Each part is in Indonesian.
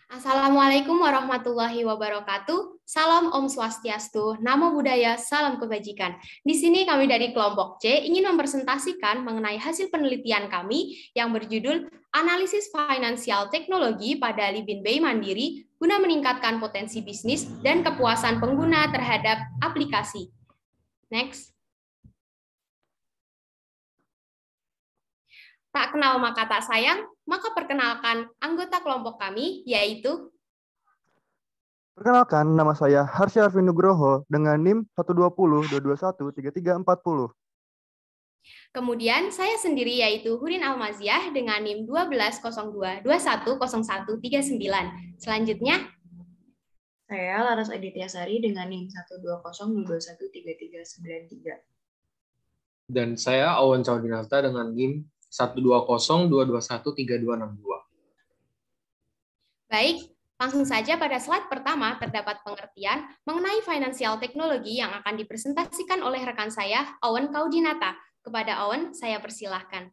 Assalamualaikum warahmatullahi wabarakatuh. Salam Om Swastiastu, Namo Buddhaya, salam kebajikan. Di sini kami dari kelompok C ingin mempresentasikan mengenai hasil penelitian kami yang berjudul Analisis Finansial Teknologi pada Livin Bay Mandiri guna meningkatkan potensi bisnis dan kepuasan pengguna terhadap aplikasi. Next. Tak kenal maka tak sayang, maka perkenalkan anggota kelompok kami, yaitu... Perkenalkan, nama saya Harsya Arvin Nugroho dengan NIM 120-221-3340. Kemudian saya sendiri yaitu Hurin Almaziah dengan NIM 1202210139. Selanjutnya, saya Laras Adityasari dengan NIM 120-221-3393. Dan saya Awan Caudinata dengan NIM 120-221-3262. Baik, langsung saja pada slide pertama terdapat pengertian mengenai financial teknologi yang akan dipresentasikan oleh rekan saya, Awan Caudinata. Kepada Awan, saya persilahkan.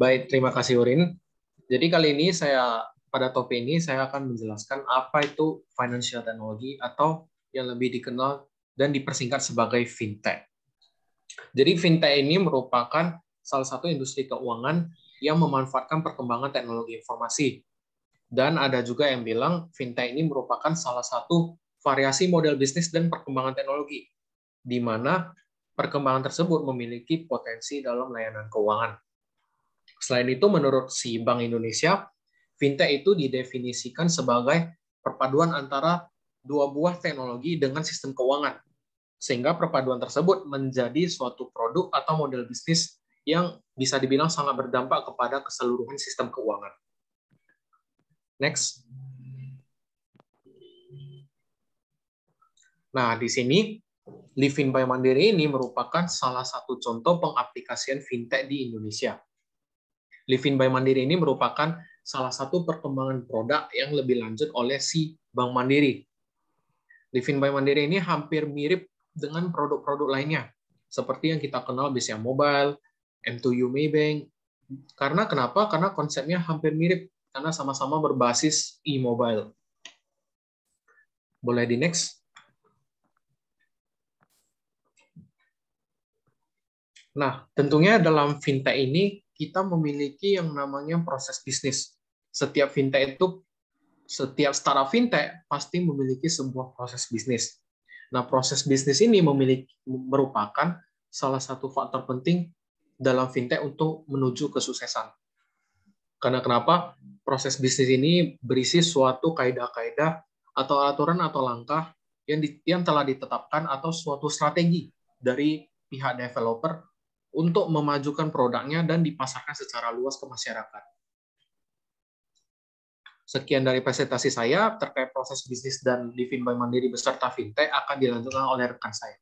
Baik, terima kasih Urin. Jadi kali ini pada topik ini saya akan menjelaskan apa itu financial technology atau yang lebih dikenal dan dipersingkat sebagai fintech. Jadi fintech ini merupakan salah satu industri keuangan yang memanfaatkan perkembangan teknologi informasi. Dan ada juga yang bilang fintech ini merupakan salah satu variasi model bisnis dan perkembangan teknologi, di mana perkembangan tersebut memiliki potensi dalam layanan keuangan. Selain itu, menurut si Bank Indonesia, fintech itu didefinisikan sebagai perpaduan antara dua buah teknologi dengan sistem keuangan, sehingga perpaduan tersebut menjadi suatu produk atau model bisnis yang bisa dibilang sangat berdampak kepada keseluruhan sistem keuangan. Next. Nah, di sini Livin Bay Mandiri ini merupakan salah satu contoh pengaplikasian fintech di Indonesia. Livin Bay Mandiri ini merupakan salah satu perkembangan produk yang lebih lanjut oleh si Bank Mandiri. Livin Bay Mandiri ini hampir mirip dengan produk-produk lainnya, seperti yang kita kenal BCA Mobile, M2U Maybank. Karena kenapa? Karena konsepnya hampir mirip, karena sama-sama berbasis e-mobile. Boleh di next? Nah, tentunya dalam fintech ini kita memiliki yang namanya proses bisnis. Setiap startup fintech pasti memiliki sebuah proses bisnis. Nah, proses bisnis ini merupakan salah satu faktor penting dalam fintech untuk menuju kesuksesan. Karena kenapa? Proses bisnis ini berisi suatu kaidah-kaidah atau aturan atau langkah yang telah ditetapkan atau suatu strategi dari pihak developer untuk memajukan produknya dan dipasarkan secara luas ke masyarakat. Sekian dari presentasi saya terkait proses bisnis dan Livin Bay Mandiri beserta fintech akan dilanjutkan oleh rekan saya.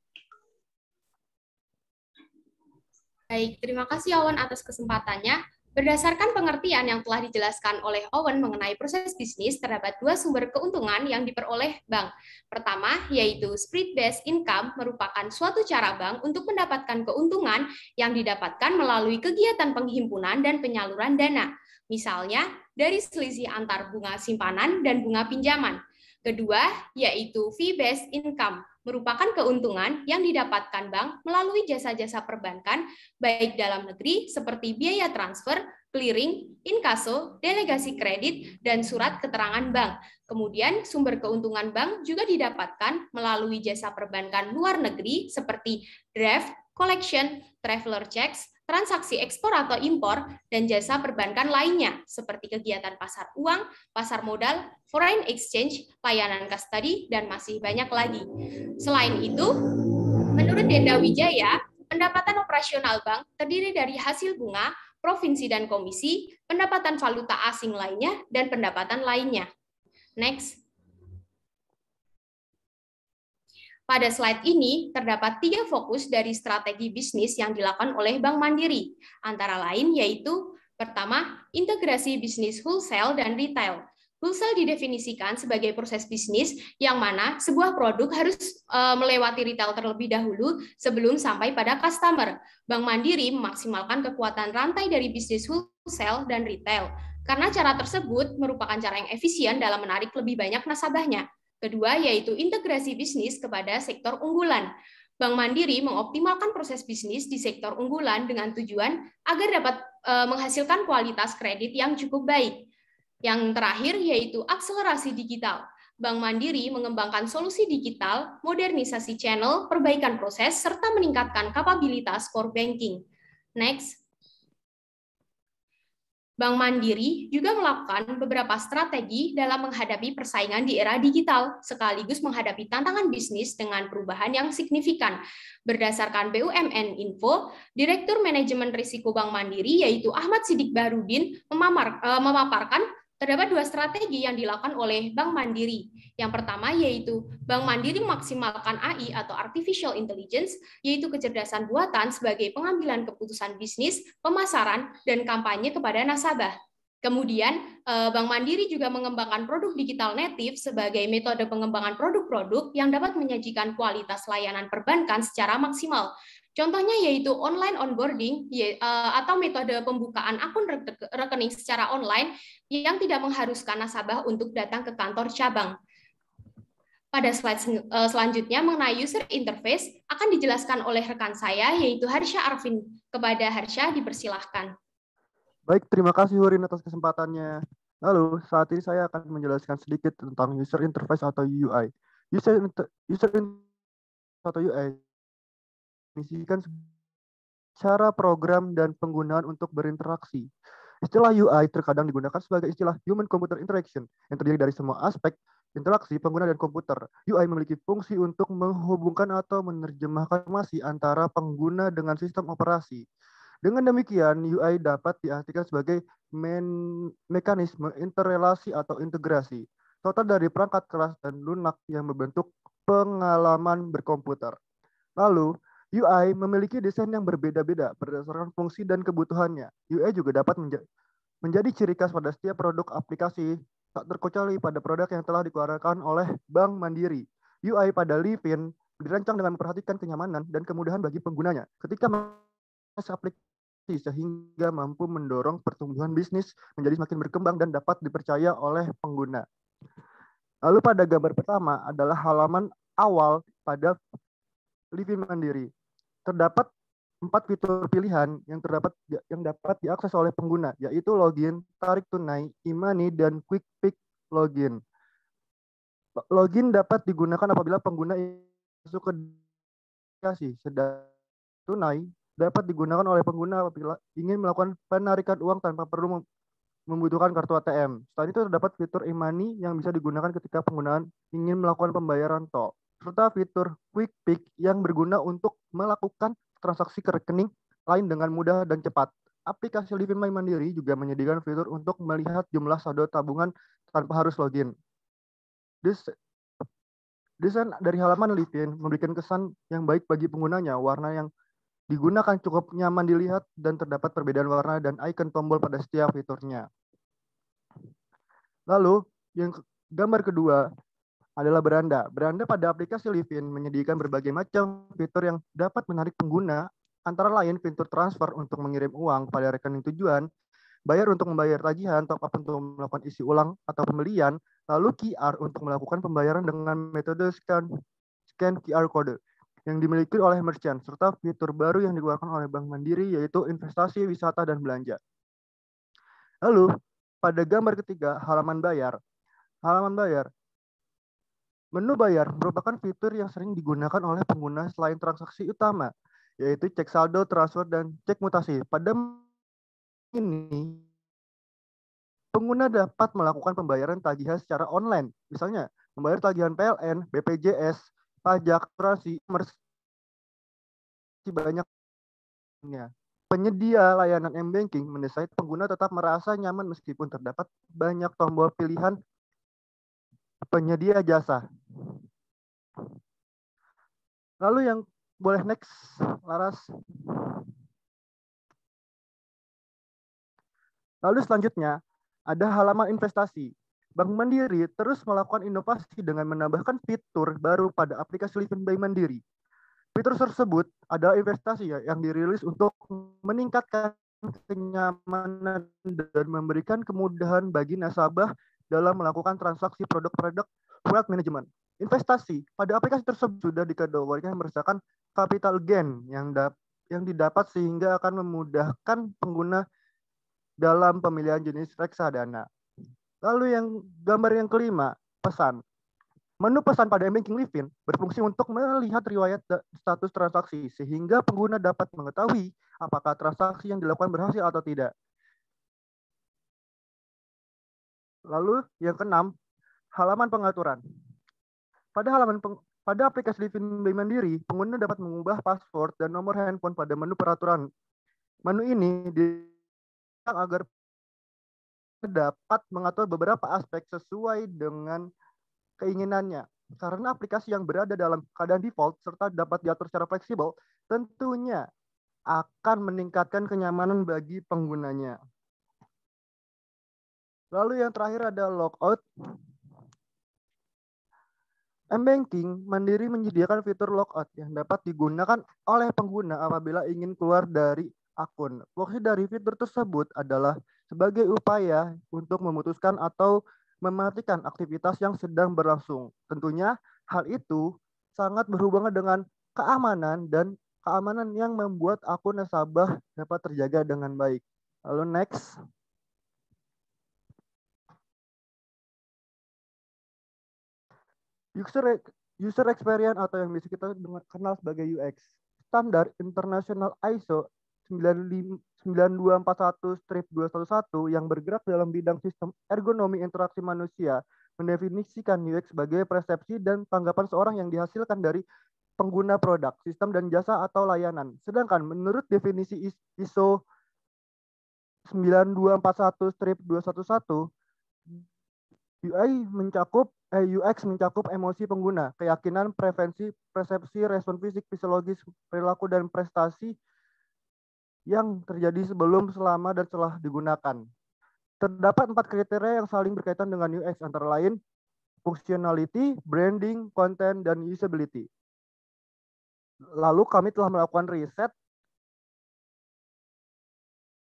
Baik, terima kasih Awan atas kesempatannya. Berdasarkan pengertian yang telah dijelaskan oleh Owen mengenai proses bisnis, terdapat dua sumber keuntungan yang diperoleh bank. Pertama, yaitu spread-based income merupakan suatu cara bank untuk mendapatkan keuntungan yang didapatkan melalui kegiatan penghimpunan dan penyaluran dana. Misalnya, dari selisih antar bunga simpanan dan bunga pinjaman. Kedua, yaitu fee-based income, merupakan keuntungan yang didapatkan bank melalui jasa-jasa perbankan, baik dalam negeri seperti biaya transfer, clearing, inkaso, delegasi kredit, dan surat keterangan bank. Kemudian, sumber keuntungan bank juga didapatkan melalui jasa perbankan luar negeri seperti draft, collection, traveler checks, transaksi ekspor atau impor, dan jasa perbankan lainnya, seperti kegiatan pasar uang, pasar modal, foreign exchange, layanan custody, dan masih banyak lagi. Selain itu, menurut Denda Wijaya, pendapatan operasional bank terdiri dari hasil bunga, provinsi dan komisi, pendapatan valuta asing lainnya, dan pendapatan lainnya. Next. Pada slide ini, terdapat 3 fokus dari strategi bisnis yang dilakukan oleh Bank Mandiri, antara lain yaitu, pertama, integrasi bisnis wholesale dan retail. Wholesale didefinisikan sebagai proses bisnis yang mana sebuah produk harus melewati retail terlebih dahulu sebelum sampai pada customer. Bank Mandiri memaksimalkan kekuatan rantai dari bisnis wholesale dan retail. karena cara tersebut merupakan cara yang efisien dalam menarik lebih banyak nasabahnya. Kedua, yaitu integrasi bisnis kepada sektor unggulan. Bank Mandiri mengoptimalkan proses bisnis di sektor unggulan dengan tujuan agar dapat menghasilkan kualitas kredit yang cukup baik. Yang terakhir yaitu akselerasi digital. Bank Mandiri mengembangkan solusi digital, modernisasi channel, perbaikan proses, serta meningkatkan kapabilitas core banking. Next. Bank Mandiri juga melakukan beberapa strategi dalam menghadapi persaingan di era digital, sekaligus menghadapi tantangan bisnis dengan perubahan yang signifikan. Berdasarkan BUMN Info, Direktur Manajemen Risiko Bank Mandiri, yaitu Ahmad Sidik Bahrudin, memaparkan terdapat dua strategi yang dilakukan oleh Bank Mandiri. Yang pertama yaitu Bank Mandiri memaksimalkan AI atau Artificial Intelligence, yaitu kecerdasan buatan sebagai pengambilan keputusan bisnis, pemasaran, dan kampanye kepada nasabah. Kemudian, Bank Mandiri juga mengembangkan produk digital native sebagai metode pengembangan produk-produk yang dapat menyajikan kualitas layanan perbankan secara maksimal. Contohnya yaitu online onboarding atau metode pembukaan akun rekening secara online yang tidak mengharuskan nasabah untuk datang ke kantor cabang. Pada slide selanjutnya mengenai user interface akan dijelaskan oleh rekan saya yaitu Harsha Arvin. Kepada Harsha dipersilahkan. Baik, terima kasih Hurin atas kesempatannya. Lalu, saat ini saya akan menjelaskan sedikit tentang user interface atau UI. User interface atau UI misikan cara program dan penggunaan untuk berinteraksi. Istilah UI terkadang digunakan sebagai istilah Human Computer Interaction yang terdiri dari semua aspek interaksi pengguna dan komputer. UI memiliki fungsi untuk menghubungkan atau menerjemahkan informasi antara pengguna dengan sistem operasi. Dengan demikian, UI dapat diartikan sebagai mekanisme interrelasi atau integrasi total dari perangkat keras dan lunak yang membentuk pengalaman berkomputer. Lalu, UI memiliki desain yang berbeda-beda berdasarkan fungsi dan kebutuhannya. UI juga dapat menjadi ciri khas pada setiap produk aplikasi, tak terkecuali pada produk yang telah dikeluarkan oleh Bank Mandiri. UI pada Livin dirancang dengan memperhatikan kenyamanan dan kemudahan bagi penggunanya ketika mengakses aplikasi sehingga mampu mendorong pertumbuhan bisnis menjadi semakin berkembang dan dapat dipercaya oleh pengguna. Lalu pada gambar pertama adalah halaman awal pada Livin Mandiri. Terdapat 4 fitur pilihan yang dapat diakses oleh pengguna, yaitu login, tarik tunai, e-money, dan quick pick login. Login dapat digunakan apabila pengguna masuk ke aplikasi, sedangkan tunai dapat digunakan oleh pengguna apabila ingin melakukan penarikan uang tanpa perlu membutuhkan kartu ATM. Selain itu terdapat fitur e-money yang bisa digunakan ketika penggunaan ingin melakukan pembayaran tol, serta fitur quick pick yang berguna untuk melakukan transaksi ke rekening lain dengan mudah dan cepat. Aplikasi Livin My Mandiri juga menyediakan fitur untuk melihat jumlah saldo tabungan tanpa harus login. Desain dari halaman Livin memberikan kesan yang baik bagi penggunanya. Warna yang digunakan cukup nyaman dilihat dan terdapat perbedaan warna dan icon tombol pada setiap fiturnya. Lalu, yang gambar kedua adalah beranda. Beranda pada aplikasi Livin menyediakan berbagai macam fitur yang dapat menarik pengguna, antara lain fitur transfer untuk mengirim uang pada rekening tujuan, bayar untuk membayar tagihan, top up untuk melakukan isi ulang atau pembelian, lalu QR untuk melakukan pembayaran dengan metode scan QR code yang dimiliki oleh merchant, serta fitur baru yang dikeluarkan oleh Bank Mandiri yaitu investasi, wisata, dan belanja. Lalu, pada gambar ketiga, halaman bayar. Halaman bayar. Menu bayar merupakan fitur yang sering digunakan oleh pengguna selain transaksi utama, yaitu cek saldo, transfer, dan cek mutasi. Pada ini, pengguna dapat melakukan pembayaran tagihan secara online, misalnya membayar tagihan PLN, BPJS, pajak, asuransi, banyaknya. Penyedia layanan m-banking mendesain pengguna tetap merasa nyaman meskipun terdapat banyak tombol pilihan penyedia jasa. Lalu yang boleh next, Laras. Lalu selanjutnya ada halaman investasi. Bank Mandiri terus melakukan inovasi dengan menambahkan fitur baru pada aplikasi Livin by Mandiri. Fitur tersebut adalah investasi yang dirilis untuk meningkatkan kenyamanan dan memberikan kemudahan bagi nasabah dalam melakukan transaksi produk-produk wealth management. Investasi pada aplikasi tersebut sudah dikategorikan berdasarkan capital gain yang didapat sehingga akan memudahkan pengguna dalam pemilihan jenis reksadana. Lalu gambar yang kelima, pesan. Menu pesan pada M-Banking Livin berfungsi untuk melihat riwayat status transaksi sehingga pengguna dapat mengetahui apakah transaksi yang dilakukan berhasil atau tidak. Lalu yang keenam, halaman pengaturan. Pada aplikasi Livin Bank Mandiri, pengguna dapat mengubah password dan nomor handphone pada menu peraturan. Menu ini dirancang agar dapat mengatur beberapa aspek sesuai dengan keinginannya. Karena aplikasi yang berada dalam keadaan default serta dapat diatur secara fleksibel, tentunya akan meningkatkan kenyamanan bagi penggunanya. Lalu yang terakhir ada logout. M-Banking Mandiri menyediakan fitur logout yang dapat digunakan oleh pengguna apabila ingin keluar dari akun. Fungsi dari fitur tersebut adalah sebagai upaya untuk memutuskan atau mematikan aktivitas yang sedang berlangsung. Tentunya hal itu sangat berhubungan dengan keamanan dan keamanan yang membuat akun nasabah dapat terjaga dengan baik. Lalu next. User experience atau yang bisa kita kenal sebagai UX. Standar internasional ISO 9241-211 yang bergerak dalam bidang sistem ergonomi interaksi manusia mendefinisikan UX sebagai persepsi dan tanggapan seorang yang dihasilkan dari pengguna produk, sistem dan jasa atau layanan. Sedangkan menurut definisi ISO 9241-211, UX mencakup emosi pengguna, keyakinan, preferensi, persepsi, respon fisik, fisiologis, perilaku, dan prestasi yang terjadi sebelum, selama, dan setelah digunakan. Terdapat 4 kriteria yang saling berkaitan dengan UX, antara lain functionality, branding, content, dan usability. Lalu kami telah melakukan riset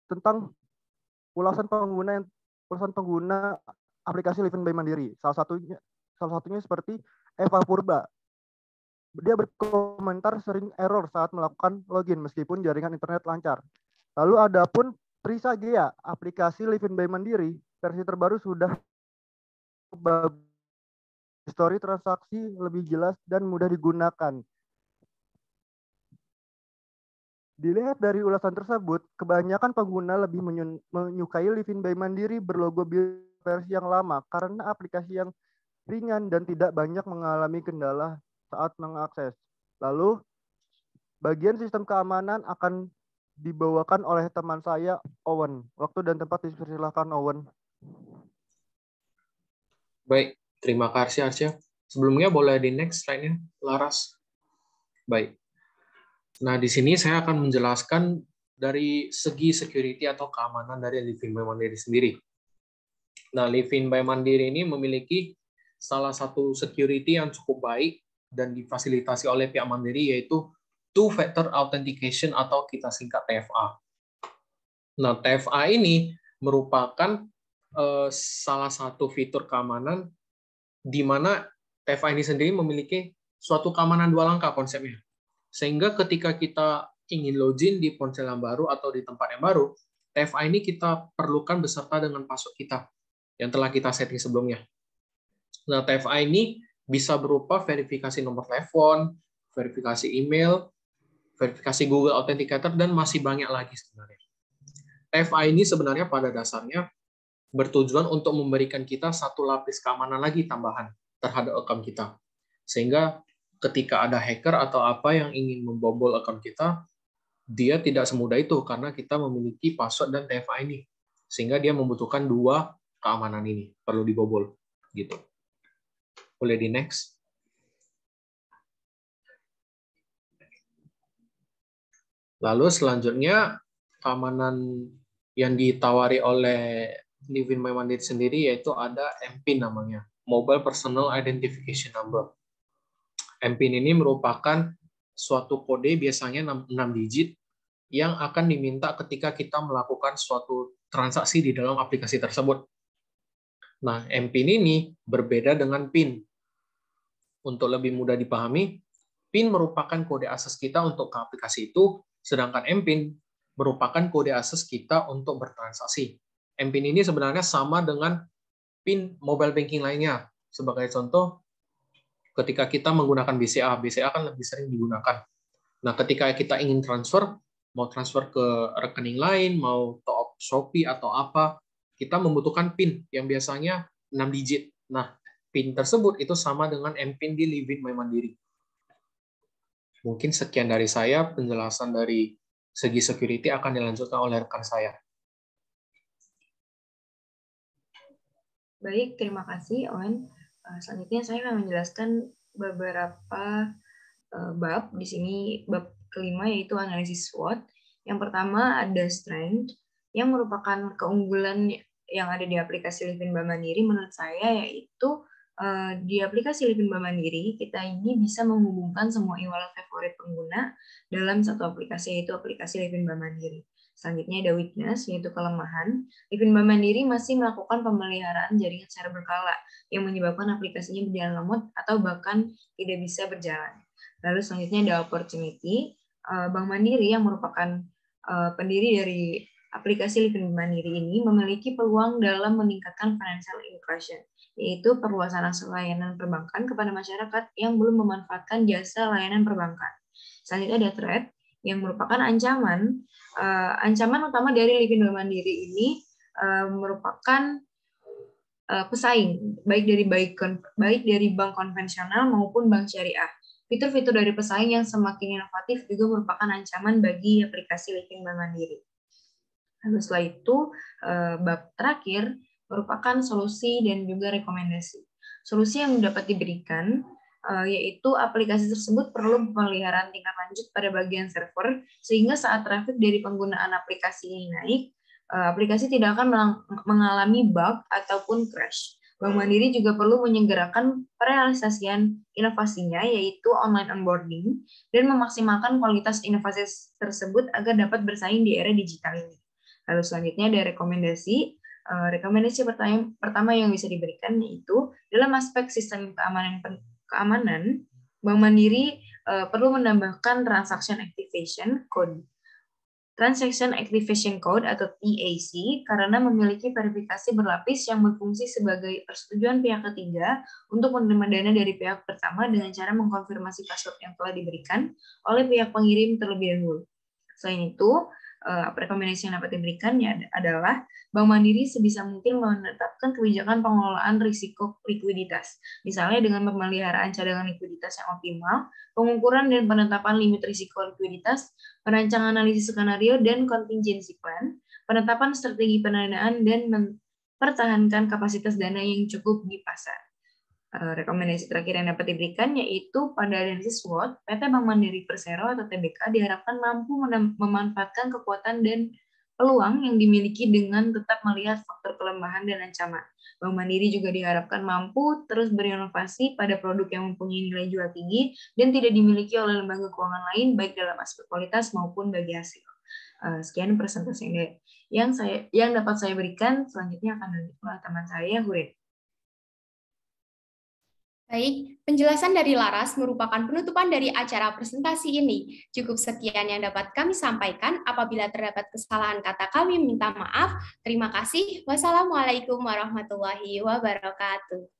tentang ulasan pengguna aplikasi Livin Bank Mandiri. Salah satunya seperti Eva Purba. Dia berkomentar sering error saat melakukan login meskipun jaringan internet lancar. Lalu ada pun Trisa Gea, aplikasi Livin Bank Mandiri versi terbaru sudah histori transaksi lebih jelas dan mudah digunakan. Dilihat dari ulasan tersebut, kebanyakan pengguna lebih menyukai Livin Bank Mandiri berlogo versi yang lama karena aplikasi yang ringan dan tidak banyak mengalami kendala saat mengakses. Lalu, bagian sistem keamanan akan dibawakan oleh teman saya, Owen. Waktu dan tempat dipersilakan, Owen. Baik, terima kasih Arsya. Sebelumnya boleh di next slide-nya, Laras. Baik. Nah, di sini saya akan menjelaskan dari segi security atau keamanan dari Livin Bank Mandiri sendiri. Nah, Livin Bank Mandiri ini memiliki salah satu security yang cukup baik dan difasilitasi oleh pihak Mandiri, yaitu Two-Factor Authentication atau kita singkat TFA. Nah, TFA ini merupakan salah satu fitur keamanan di mana TFA ini sendiri memiliki suatu keamanan 2 langkah konsepnya. Sehingga ketika kita ingin login di ponsel yang baru atau di tempat yang baru, TFA ini kita perlukan beserta dengan password kita yang telah kita setting sebelumnya. Nah, TFA ini bisa berupa verifikasi nomor telepon, verifikasi email, verifikasi Google Authenticator, dan masih banyak lagi sebenarnya. TFA ini sebenarnya pada dasarnya bertujuan untuk memberikan kita satu lapis keamanan lagi tambahan terhadap akun kita. Sehingga ketika ada hacker atau apa yang ingin membobol akun kita, dia tidak semudah itu karena kita memiliki password dan TFA ini. Sehingga dia membutuhkan 2 keamanan ini perlu dibobol gitu. Boleh di next. Lalu selanjutnya keamanan yang ditawari oleh Livin Bank Mandiri sendiri yaitu ada MPIN namanya, Mobile Personal Identification Number. MPIN ini merupakan suatu kode biasanya 6 digit yang akan diminta ketika kita melakukan suatu transaksi di dalam aplikasi tersebut. Nah, MPIN ini berbeda dengan PIN. Untuk lebih mudah dipahami, PIN merupakan kode akses kita untuk ke aplikasi itu, sedangkan MPIN merupakan kode akses kita untuk bertransaksi. MPIN ini sebenarnya sama dengan PIN mobile banking lainnya. Sebagai contoh, ketika kita menggunakan BCA, BCA kan lebih sering digunakan. Nah, ketika kita ingin transfer, mau transfer ke rekening lain, mau top up Shopee atau apa, kita membutuhkan PIN yang biasanya 6 digit. Nah, PIN tersebut itu sama dengan MPIN di Livin My Mandiri. Mungkin sekian dari saya, penjelasan dari segi security akan dilanjutkan oleh rekan saya. Baik, terima kasih, Owen. Selanjutnya saya akan menjelaskan beberapa bab. Di sini bab kelima yaitu analisis SWOT. Yang pertama ada strength, yang merupakan keunggulan yang ada di aplikasi Livin Bank Mandiri menurut saya, yaitu di aplikasi Livin Bank Mandiri kita ini bisa menghubungkan semua e-wallet favorit pengguna dalam satu aplikasi, yaitu aplikasi Livin Bank Mandiri. Selanjutnya ada weakness, yaitu kelemahan. Livin Bank Mandiri masih melakukan pemeliharaan jaringan secara berkala yang menyebabkan aplikasinya berjalan lemot atau bahkan tidak bisa berjalan. Lalu selanjutnya ada opportunity. Bank Mandiri yang merupakan pendiri dari aplikasi Livin Bank Mandiri ini memiliki peluang dalam meningkatkan financial inclusion, yaitu perluasan akses layanan perbankan kepada masyarakat yang belum memanfaatkan jasa layanan perbankan. Selanjutnya ada threat, yang merupakan ancaman. Ancaman utama dari Livin Bank Mandiri ini merupakan pesaing, baik dari bank konvensional maupun bank syariah. Fitur-fitur dari pesaing yang semakin inovatif juga merupakan ancaman bagi aplikasi Livin Bank Mandiri. Lalu setelah itu, bab terakhir merupakan solusi dan juga rekomendasi. Solusi yang dapat diberikan yaitu aplikasi tersebut perlu pemeliharaan tingkat lanjut pada bagian server, sehingga saat traffic dari penggunaan aplikasi ini naik, aplikasi tidak akan mengalami bug ataupun crash. Bank Mandiri juga perlu menyegerakan perealisasian inovasinya, yaitu online onboarding, dan memaksimalkan kualitas inovasi tersebut agar dapat bersaing di era digital ini. Lalu selanjutnya ada rekomendasi. Rekomendasi pertama yang bisa diberikan yaitu dalam aspek sistem keamanan, Bank Mandiri perlu menambahkan Transaction Activation Code. Transaction Activation Code atau TAC karena memiliki verifikasi berlapis yang berfungsi sebagai persetujuan pihak ketiga untuk menerima dana dari pihak pertama dengan cara mengkonfirmasi password yang telah diberikan oleh pihak pengirim terlebih dahulu. Selain itu, rekomendasi yang dapat diberikan adalah Bank Mandiri sebisa mungkin menetapkan kebijakan pengelolaan risiko likuiditas, misalnya dengan pemeliharaan cadangan likuiditas yang optimal, pengukuran dan penetapan limit risiko likuiditas, perancang analisis skenario dan contingency plan, penetapan strategi pendanaan, dan mempertahankan kapasitas dana yang cukup di pasar. Rekomendasi terakhir yang dapat diberikan yaitu pada analisis SWOT, PT Bank Mandiri Persero atau TBK diharapkan mampu memanfaatkan kekuatan dan peluang yang dimiliki dengan tetap melihat faktor kelemahan dan ancaman. Bank Mandiri juga diharapkan mampu terus berinovasi pada produk yang mempunyai nilai jual tinggi dan tidak dimiliki oleh lembaga keuangan lain baik dalam aspek kualitas maupun bagi hasil. Sekian presentasi yang dapat saya berikan. Selanjutnya akan dilanjutkan oleh teman saya, Hurin. Baik, penjelasan dari Laras merupakan penutupan dari acara presentasi ini. Cukup sekian yang dapat kami sampaikan. Apabila terdapat kesalahan kata, kami minta maaf. Terima kasih. Wassalamualaikum warahmatullahi wabarakatuh.